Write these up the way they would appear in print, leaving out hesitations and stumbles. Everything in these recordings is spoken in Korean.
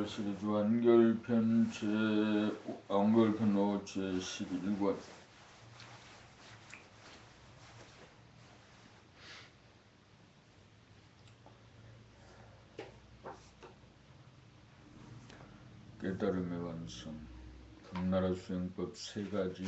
시리즈 완결편 완결편 5 제11권 깨달음의 완성. 당나라 수행법 3가지를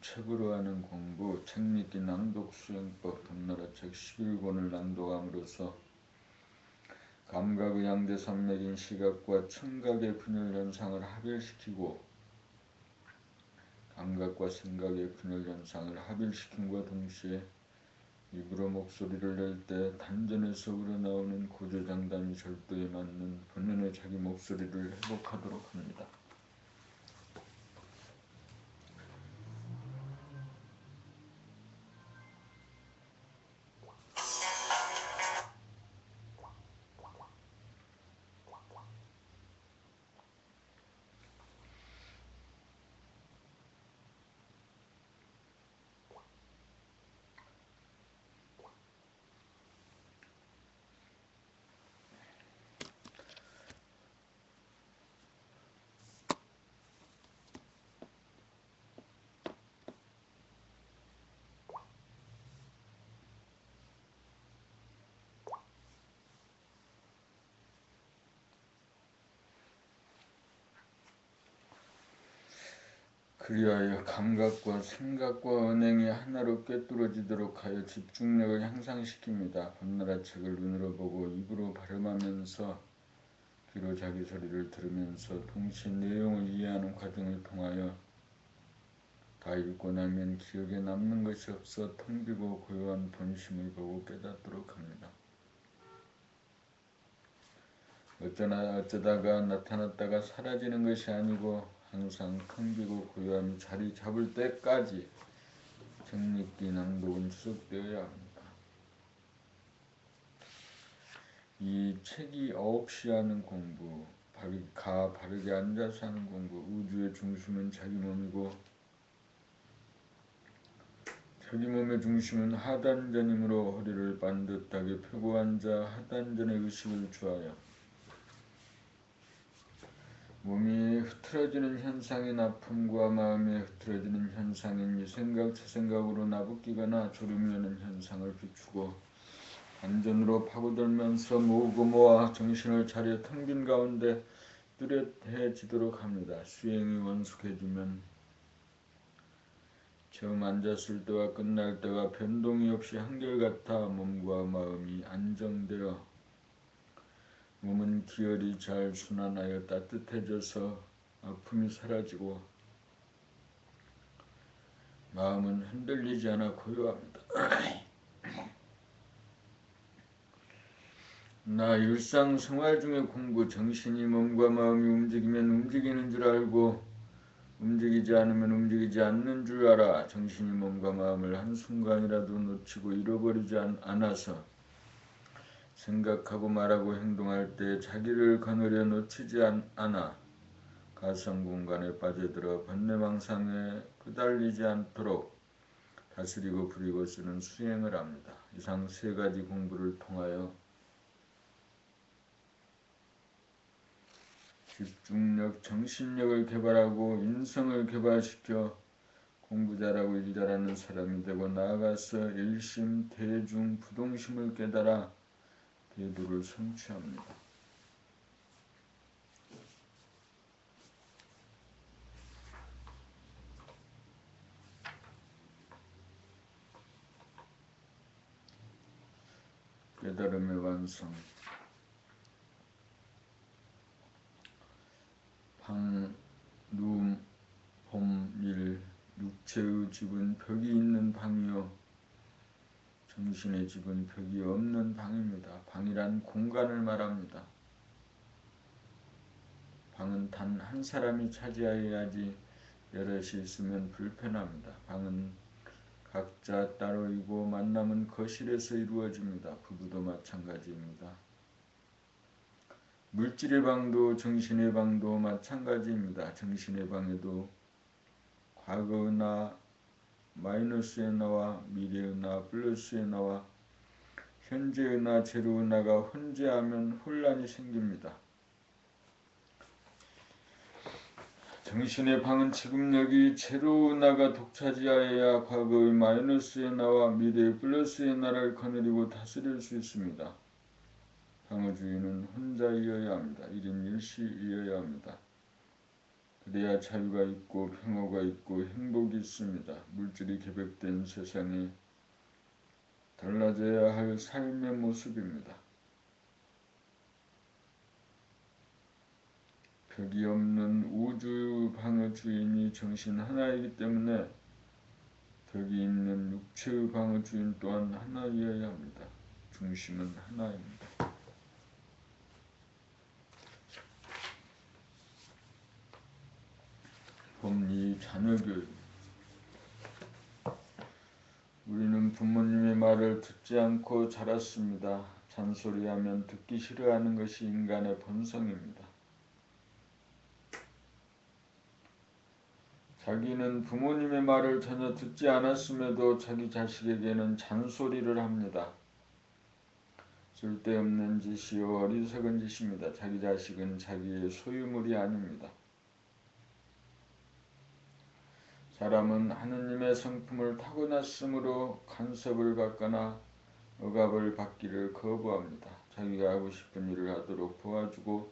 책으로 하는 공부. 책읽기 낭독 수행법 당나라 책 11권을 낭독함으로써 감각의 양대 산맥인 시각과 청각의 분열 현상을 합일시키고 감각과 생각의 분열 현상을 합일시킴과 동시에 입으로 목소리를 낼 때 단전에서 우러나오는 고조장단이 절도에 맞는 본연의 자기 목소리를 회복하도록 합니다. 그리하여 감각과 생각과 언행이 하나로 꿰뚫어지도록 하여 집중력을 향상시킵니다. 본나라 책을 눈으로 보고 입으로 발음하면서 귀로 자기 소리를 들으면서 동시에 내용을 이해하는 과정을 통하여 다 읽고 나면 기억에 남는 것이 없어 텅 비고 고요한 본심을 보고 깨닫도록 합니다. 어쩌다가 나타났다가 사라지는 것이 아니고 항상 텅 비고 고요함이 자리 잡을 때까지 책읽기 낭독은 지속되어야 합니다. 이 책이 없이 하는 공부, 바르게 앉아서 하는 공부. 우주의 중심은 자기 몸이고 자기 몸의 중심은 하단전이므로 허리를 반듯하게 펴고 앉아 하단전에 의식을 주하여 몸이 흐트러지는 현상인 아픔과 마음이 흐트러지는 현상인 이 생각, 저 생각으로 나부끼거나 졸음이 오는 현상을 비추고 안전으로 파고들면서 모으고 모아 정신을 차려 텅 빈 가운데 뚜렷해지도록 합니다. 수행이 원숙해지면 처음 앉았을 때와 끝날 때가 변동이 없이 한결같아 몸과 마음이 안정되어 몸은 기혈이 잘 순환하여 따뜻해져서 아픔이 사라지고 마음은 흔들리지 않아 고요합니다. 나 일상생활 중의 공부. 정신이 몸과 마음이 움직이면 움직이는 줄 알고 움직이지 않으면 움직이지 않는 줄 알아. 정신이 몸과 마음을 한순간이라도 놓치고 잃어버리지 않아서 생각하고 말하고 행동할 때 자기를 거느려 놓치지 않아 가상공간에 빠져들어 번뇌망상에 끄달리지 않도록 다스리고 부리고 쓰는 수행을 합니다. 이상 3가지 공부를 통하여 집중력, 정신력을 개발하고 인성을 개발시켜 공부 잘하고 일 잘하는 사람이 되고 나아가서 일심, 대중, 부동심을 깨달아 대도를 성취합니다. 깨달음의 완성. 방, 누움, 봄, 일. 육체의 집은 벽이 있는 방이요 정신의 집은 벽이 없는 방입니다. 방이란 공간을 말합니다. 방은 단 한 사람이 차지하여야지 여럿이 있으면 불편합니다. 방은 각자 따로이고 만남은 거실에서 이루어집니다. 부부도 마찬가지입니다. 물질의 방도 정신의 방도 마찬가지입니다. 정신의 방에도 과거의 나, 마이너스의 나와 미래의 나, 플러스의 나와 현재의 나, 제로의 나가 혼재하면 혼란이 생깁니다. 정신의 방은 지금 여기 제로 나가 독차지하여야 과거의 마이너스의 나와 미래의 플러스의 나를 거느리고 다스릴 수 있습니다. 방어주의는 혼자이어야 합니다. 1인 1시이어야 합니다. 그래야 자유가 있고 평화가 있고 행복이 있습니다. 물질이 개벽된 세상에 달라져야 할 삶의 모습입니다. 벽이 없는 우주 방의 주인이 정신 하나이기 때문에 벽이 있는 육체의 방의 주인 또한 하나이어야 합니다. 중심은 하나입니다. 법리 자녀교육. 우리는 부모님의 말을 듣지 않고 자랐습니다. 잔소리하면 듣기 싫어하는 것이 인간의 본성입니다. 자기는 부모님의 말을 전혀 듣지 않았음에도 자기 자식에게는 잔소리를 합니다. 쓸데없는 짓이요 어리석은 짓입니다. 자기 자식은 자기의 소유물이 아닙니다. 사람은 하느님의 성품을 타고났으므로 간섭을 받거나 억압을 받기를 거부합니다. 자기가 하고 싶은 일을 하도록 도와주고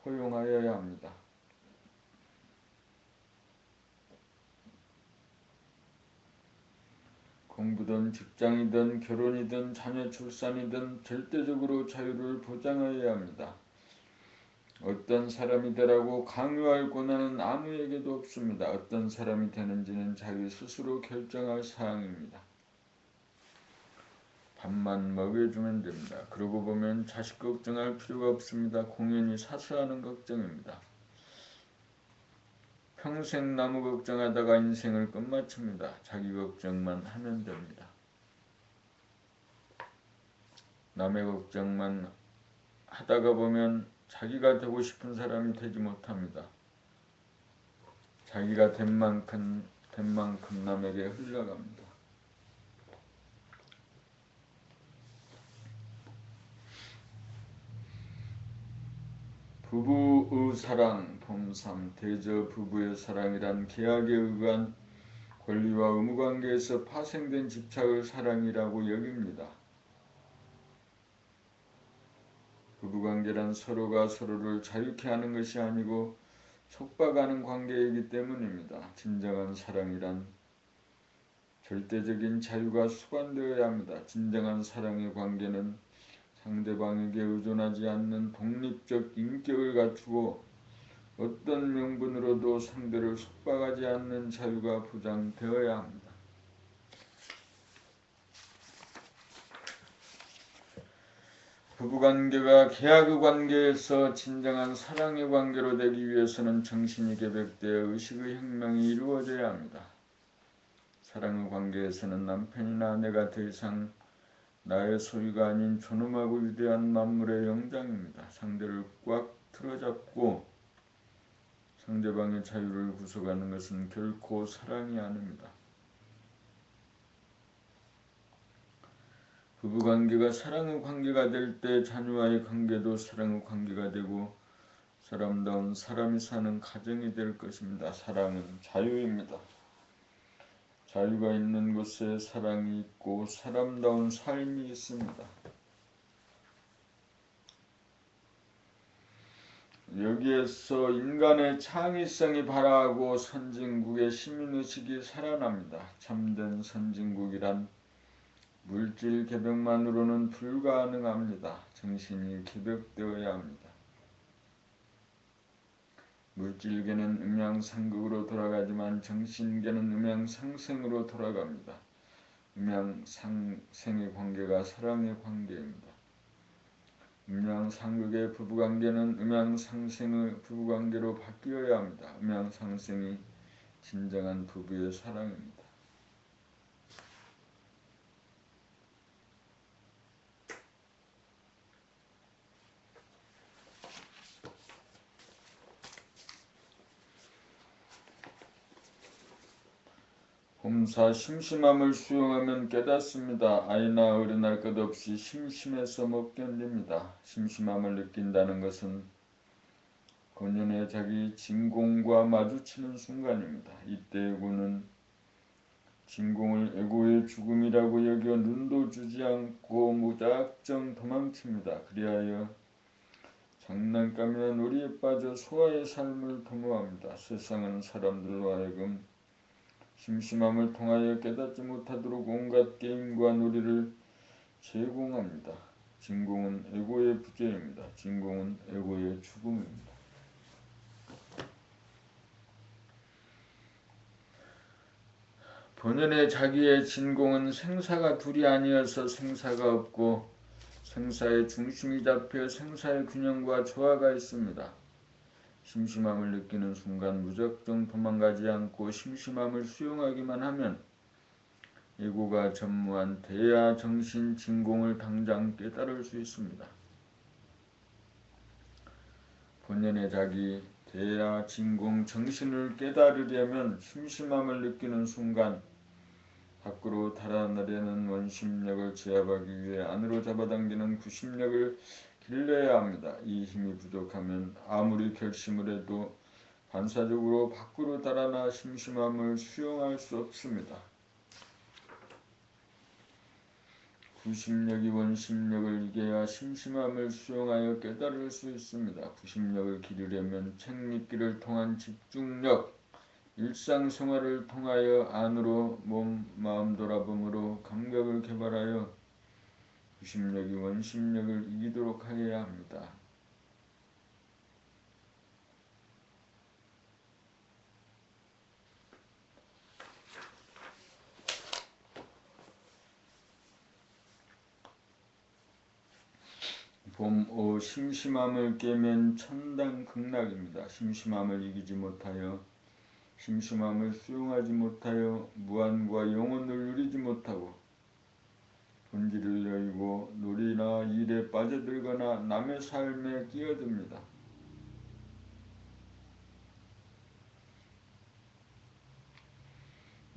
허용하여야 합니다. 공부든 직장이든 결혼이든 자녀 출산이든 절대적으로 자유를 보장하여야 합니다. 어떤 사람이 되라고 강요할 권한은 아무에게도 없습니다. 어떤 사람이 되는지는 자기 스스로 결정할 사항입니다. 밥만 먹여주면 됩니다. 그러고 보면 자식 걱정할 필요가 없습니다. 공연히 사소하는 걱정입니다. 평생 나무 걱정하다가 인생을 끝마칩니다. 자기 걱정만 하면 됩니다. 남의 걱정만 하다가 보면 자기가 되고 싶은 사람이 되지 못합니다. 자기가 된 만큼 남에게 흘러갑니다. 부부의 사랑, 봄3. 대저 부부의 사랑이란 계약에 의한 권리와 의무관계에서 파생된 집착의 사랑이라고 여깁니다. 부부관계란 서로가 서로를 자유케 하는 것이 아니고 속박하는 관계이기 때문입니다. 진정한 사랑이란 절대적인 자유가 수반되어야 합니다. 진정한 사랑의 관계는 상대방에게 의존하지 않는 독립적 인격을 갖추고 어떤 명분으로도 상대를 속박하지 않는 자유가 보장되어야 합니다. 부부관계가 계약의 관계에서 진정한 사랑의 관계로 되기 위해서는 정신이 개벽되어 의식의 혁명이 이루어져야 합니다. 사랑의 관계에서는 남편이나 아내가 더 이상 나의 소유가 아닌 존엄하고 위대한 만물의 영장입니다. 상대를 꽉 틀어잡고 상대방의 자유를 구속하는 것은 결코 사랑이 아닙니다. 부부관계가 사랑의 관계가 될 때 자녀와의 관계도 사랑의 관계가 되고 사람다운 사람이 사는 가정이 될 것입니다. 사랑은 자유입니다. 자유가 있는 곳에 사랑이 있고 사람다운 삶이 있습니다. 여기에서 인간의 창의성이 발화하고 선진국의 시민의식이 살아납니다. 참된 선진국이란 물질 개벽만으로는 불가능합니다. 정신이 개벽되어야 합니다. 물질계는 음양상극으로 돌아가지만 정신계는 음양상생으로 돌아갑니다. 음양상생의 관계가 사랑의 관계입니다. 음양상극의 부부관계는 음양상생의 부부관계로 바뀌어야 합니다. 음양상생이 진정한 부부의 사랑입니다. 봄사. 심심함을 수용하면 깨닫습니다. 아이나 어른할 것 없이 심심해서 못 견딥니다. 심심함을 느낀다는 것은 본연의 자기 진공과 마주치는 순간입니다. 이때 에고는 진공을 에고의 죽음이라고 여겨 눈도 주지 않고 무작정 도망칩니다. 그리하여 장난감이나 놀이에 빠져 소화의 삶을 도모합니다. 세상은 사람들로 하여금 심심함을 통하여 깨닫지 못하도록 온갖 게임과 놀이를 제공합니다. 진공은 에고의 부재입니다. 진공은 에고의 죽음입니다. 본연의 자기의 진공은 생사가 둘이 아니어서 생사가 없고 생사의 중심이 잡혀 생사의 균형과 조화가 있습니다. 심심함을 느끼는 순간 무작정 도망가지 않고 심심함을 수용하기만 하면 에고가 전무한 대야 정신 진공을 당장 깨달을 수 있습니다. 본연의 자기 대야 진공 정신을 깨달으려면 심심함을 느끼는 순간 밖으로 달아나려는 원심력을 제압하기 위해 안으로 잡아당기는 구심력을 길러야 합니다. 이 힘이 부족하면 아무리 결심을 해도 반사적으로 밖으로 달아나 심심함을 수용할 수 없습니다. 구심력이 원심력을 이겨야 심심함을 수용하여 깨달을 수 있습니다. 구심력을 기르려면 책 읽기를 통한 집중력, 일상생활을 통하여 안으로 몸, 마음 돌아봄으로 감각을 개발하여 구심력이 원심력을 이기도록 하여야 합니다. 봄5 심심함을 깨면 천당극락입니다. 심심함을 이기지 못하여 심심함을 수용하지 못하여 무한과 영원을 누리지 못하고 본질을 여의고 놀이나 일에 빠져들거나 남의 삶에 끼어듭니다.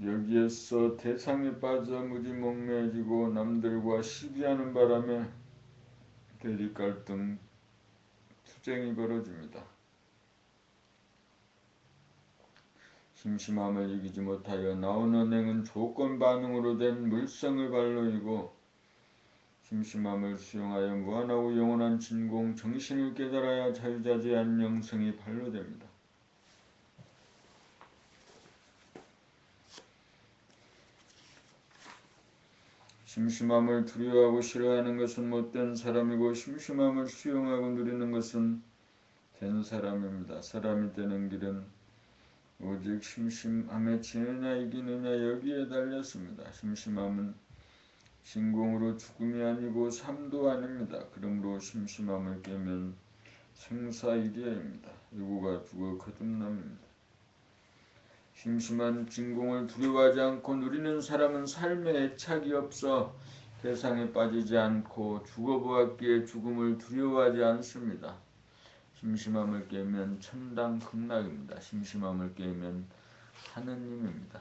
여기에서 대상에 빠져 무지몽매해지고 남들과 시비하는 바람에 대립갈등, 투쟁이 벌어집니다. 심심함을 이기지 못하여 나오는 행은 조건 반응으로 된 물성을 발로이고 심심함을 수용하여 무한하고 영원한 진공 정신을 깨달아야 자유자재한 영성이 발로됩니다. 심심함을 두려워하고 싫어하는 것은 못된 사람이고 심심함을 수용하고 누리는 것은 된 사람입니다. 사람이 되는 길은 오직 심심함에 지느냐 이기느냐 여기에 달렸습니다. 심심함은 진공으로 죽음이 아니고 삶도 아닙니다. 그러므로 심심함을 깨면 생사일이야입니다. 에고가 죽어 거듭납니다. 심심한 진공을 두려워하지 않고 누리는 사람은 삶에 애착이 없어 대상에 빠지지 않고 죽어보았기에 죽음을 두려워하지 않습니다. 심심함을 깨면 천당극락입니다. 심심함을 깨면 하느님입니다.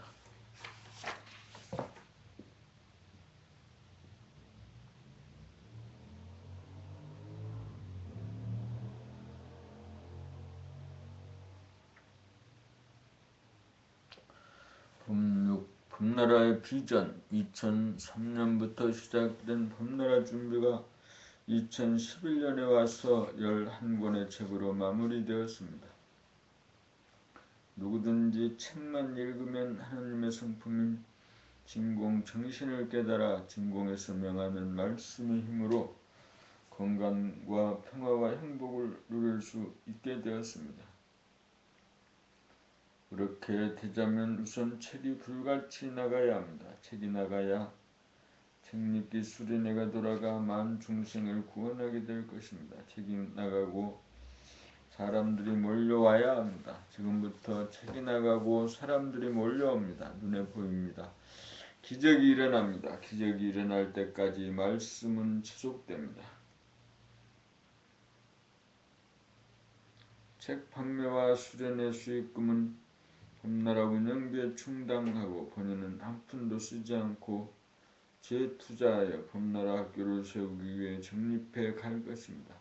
봄나라의 비전 2003년부터 시작된 봄나라 준비가 2011년에 와서 11권의 책으로 마무리되었습니다. 누구든지 책만 읽으면 하느님의 성품인 진공 정신을 깨달아 진공에서 명하는 말씀의 힘으로 건강과 평화와 행복을 누릴 수 있게 되었습니다. 그렇게 되자면 우선 책이 불같이 나가야 합니다. 책이 나가야 책 읽기 수련회가 돌아가 만 중생을 구원하게 될 것입니다. 책이 나가고 사람들이 몰려와야 합니다. 지금부터 책이 나가고 사람들이 몰려옵니다. 눈에 보입니다. 기적이 일어납니다. 기적이 일어날 때까지 말씀은 지속됩니다. 책 판매와 수련회 수익금은 봄나라 운영비에 충당하고 본인은 한 푼도 쓰지 않고 재투자하여 봄나라 학교를 세우기 위해 적립해 갈 것입니다.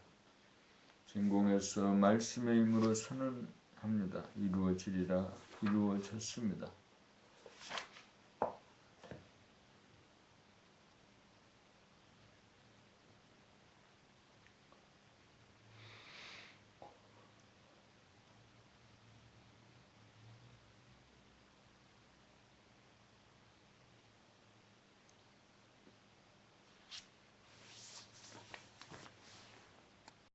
진공에서 말씀의 힘으로 선언합니다. 이루어지리라. 이루어졌습니다.